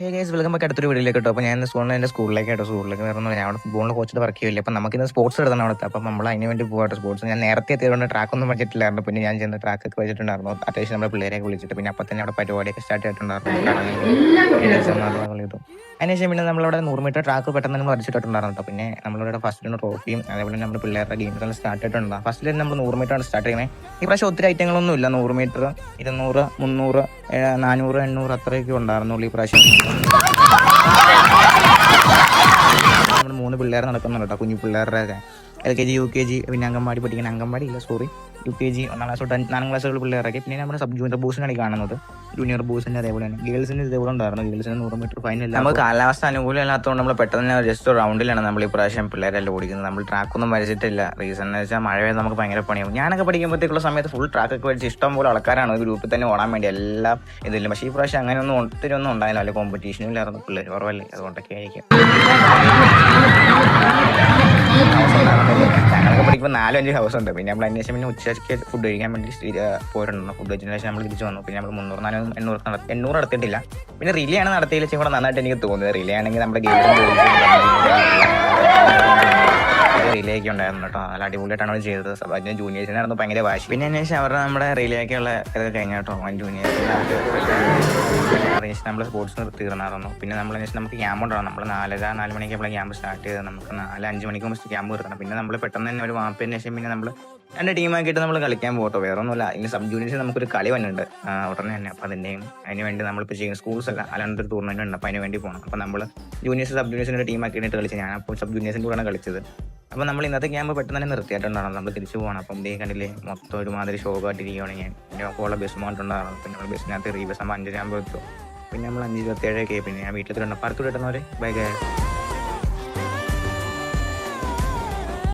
Hey guys welcome back അടുത്തൊരു വീഡിയോയിലേക്ക് കേട്ടോ. അപ്പോൾ ഞാൻ എൻ്റെ സ്കൂളിലേക്ക് വരുന്നു. ഞാൻ അവിടെ ഫുട്ബോളിൻ്റെ കോച്ചിട്ട് വർക്ക് ചെയ്യില്ല. അപ്പോൾ നമുക്കിന്ന് സ്പോർട്സ് എടുക്കണം അവിടുത്തെ. അപ്പം നമ്മൾ അതിന് വേണ്ടി പോകട്ടെ സ്പോർട്സ്. ഞാൻ നേരത്തെ എത്തിയതുകൊണ്ട് ട്രാക്കൊന്നും പഠിച്ചിട്ടില്ലായിരുന്നു. പിന്നെ ഞാൻ ചെന്ന് ട്രാക്കൊക്കെ വെച്ചിട്ടുണ്ടായിരുന്നു. അത്യാവശ്യം നമ്മുടെ പിള്ളേരെയൊക്കെ വിളിച്ചിട്ട് പിന്നെ അപ്പം തന്നെ അവിടെ പരിപാടിയൊക്കെ സ്റ്റാർട്ട് ചെയ്തിട്ടുണ്ടായിരുന്നു. അതിനുശേഷം പിന്നെ നമ്മളവിടെ 100 മീറ്റർ ട്രാക്ക് പെട്ടെന്ന് നമ്മൾ വരച്ചിട്ടുണ്ടായിരുന്നു കേട്ടോ. പിന്നെ നമ്മളിവിടെ ഫസ്റ്റിന് ട്രോഫിയും അതേപോലെ നമ്മുടെ പിള്ളേരുടെ ഗെയിംസ് എല്ലാം സ്റ്റാർട്ട് ചെയ്തിട്ടുണ്ട്. ഫസ്റ്റിൽ നമ്മൾ 100 മീറ്റർ ആണ് സ്റ്റാർട്ട് ചെയ്യുന്നത്. ഈ പ്രാവശ്യം ഒത്തിരി ഐറ്റങ്ങളൊന്നും ഇല്ല. 100 മീറ്റർ 200 300 400 800 അത്രയൊക്കെ ഉണ്ടായിരുന്നുള്ളൂ ഈ പ്രാവശ്യം. നമ്മുടെ 3 പിള്ളേർ നടക്കുന്നുണ്ട് കേട്ടോ, കുഞ്ഞു പിള്ളേരുടെ LKG UKG പിന്നെ അംഗൻവാടി പഠിക്കുന്ന UKG 1 ക്ലാസ് തൊട്ട് 4 ക്ലാസ്സുകൾ പിള്ളേരൊക്കെ. പിന്നെ നമ്മുടെ സബ് ജൂനിയർ ബോയ്സിനാണ് കാണുന്നത്. ജൂനിയർ ബോയ്സിൻ്റെ അതേപോലെ തന്നെ ഗേൾസിന് ഇതേപോലെ ഉണ്ടായിരുന്നു. ഗേൾസിന് 100 മീറ്റർ ഫൈനൽ. നമുക്ക് കാലാവസ്ഥ അനുകൂലമല്ലാത്തതുകൊണ്ട് നമ്മൾ പെട്ടെന്ന് ജസ്റ്റ് റൗണ്ടിലാണ് നമ്മൾ ഈ പ്രാവശ്യം പിള്ളേരെല്ലാം ഓടിക്കുന്നത്. നമ്മൾ ട്രാക്കൊന്നും വരച്ചിട്ടില്ല. റീസൺ എന്ന് വെച്ചാൽ മഴ പെയ്ത് നമുക്ക് ഭയങ്കര പണിയാവും. ഞാനൊക്കെ പഠിക്കുമ്പോഴത്തേക്കുള്ള സമയത്ത് ഫുൾ ട്രാക്കൊക്കെ വരച്ച് ഇഷ്ടം പോലെ ആൾക്കാരാണ് ഗ്രൂപ്പിൽ തന്നെ ഓടാൻ വേണ്ടി എല്ലാം ഇതില്ല. പക്ഷേ ഈ പ്രാവശ്യം അങ്ങനെയൊന്നും ഒത്തിരി ഒന്നും ഉണ്ടായില്ല. അല്ലെങ്കിൽ കോമ്പറ്റീഷനും ഇല്ലായിരുന്നു. പിള്ളേർ കുറവല്ലേ, അതുകൊണ്ടൊക്കെ ആയിരിക്കും. ഞങ്ങളൊക്കെ പഠിക്കുമ്പോൾ 4-5 ഹൗസ് ഉണ്ട്. പിന്നെ നമ്മൾ അതിന് ശേഷം പിന്നെ ഉച്ചയ്ക്ക് ഫുഡ് കഴിക്കാൻ വേണ്ടി പോയിട്ടുണ്ട്. ഫുഡ് കഴിച്ചതിന് ശേഷം നമ്മൾ തിരിച്ചു വന്നു. പിന്നെ നമ്മൾ 300 400 800 നടത്തിയിട്ടില്ല. പിന്നെ റിലേ ആണ് നടത്തിയില്ല കൂടെ നന്നായിട്ട് എനിക്ക് തോന്നുന്നത്. റിലേ ആണെങ്കിൽ നമ്മുടെ റിലേ ഒക്കെ ഉണ്ടായിരുന്നു കേട്ടോ. നല്ല അടിപൊളിയായിട്ടാണ് അവർ ചെയ്തത്. അതിന് ജൂനിയേഴ്സിനായിരുന്നു ഭയങ്കര വാശി. പിന്നെ അതിന് ശേഷം അവരുടെ നമ്മുടെ റിലേക്കുള്ള ഇതൊക്കെ കഴിഞ്ഞ കേട്ടോ. ജൂനിയേഴ്സിന് നമ്മൾ സ്പോർട്സ് തീർന്നായിരുന്നു. പിന്നെ നമ്മൾ നമുക്ക് ക്യാമ്പ് ഉണ്ടാവും. നമ്മൾ 4 മണിക്ക് നമ്മൾ ക്യാമ്പ് സ്റ്റാർട്ട് ചെയ്ത് നമുക്ക് 4-5 മണിക്ക് മുമ്പ് ക്യാമ്പ് തീർക്കണം. പിന്നെ നമ്മൾ പെട്ടെന്ന് തന്നെ ഒരു വാപ്പിന് ശേഷം പിന്നെ നമ്മൾ 2 ടീമാക്കിയിട്ട് നമ്മൾ കളിക്കാൻ പോകട്ടോ. വേറെ ഒന്നുമില്ല. ഇനി സബ് ജൂനിയേഴ്സ് നമുക്കൊരു കളി വന്നിട്ടുണ്ട് ഉടനെ തന്നെ. അപ്പോൾ അതിന് വേണ്ടി നമ്മളിപ്പോൾ ചെയ്യുന്ന സ്കൂൾസ് അല്ല അല്ലാണ്ടൊരു ടൂർണമെന്റ് ഉണ്ട്. അപ്പോൾ അതിന് വേണ്ടി പോകണം. അപ്പോൾ നമ്മൾ ജൂനിയേഴ്സ് സബ് ജൂനിയേഴ്സിൻ്റെ ടീമാക്കിയിട്ട് കളിച്ച് ഞാനപ്പോൾ സബ് ജൂനിയേഴ്സിൻ്റെ കൂടെയാണ് കളിച്ചത്. അപ്പോൾ നമ്മൾ ഇന്നത്തെ ക്യാമ്പ് പെട്ടെന്ന് തന്നെ നിർത്തിയിട്ടുണ്ടായിരുന്നു. നമ്മൾ തിരിച്ചു പോകണം. അപ്പം ഇതേ കണ്ടില്ലേ മൊത്തം ഒരുമാതിരി ഷോക്കായിട്ടിരിക്കുകയാണ്. പിന്നെ അപ്പോൾ ബസ് മോട്ടുണ്ടായിരുന്നു. പിന്നെ നമ്മൾ ബസ്സിനകത്ത് റീബസ് ആകുമ്പോൾ 5 ആകുമ്പോൾ എത്തും. പിന്നെ നമ്മൾ 5:27 പിന്നെ ഞാൻ വീട്ടിൽ 2 പറത്ത് കിട്ടുന്നവരെ ബൈക്ക്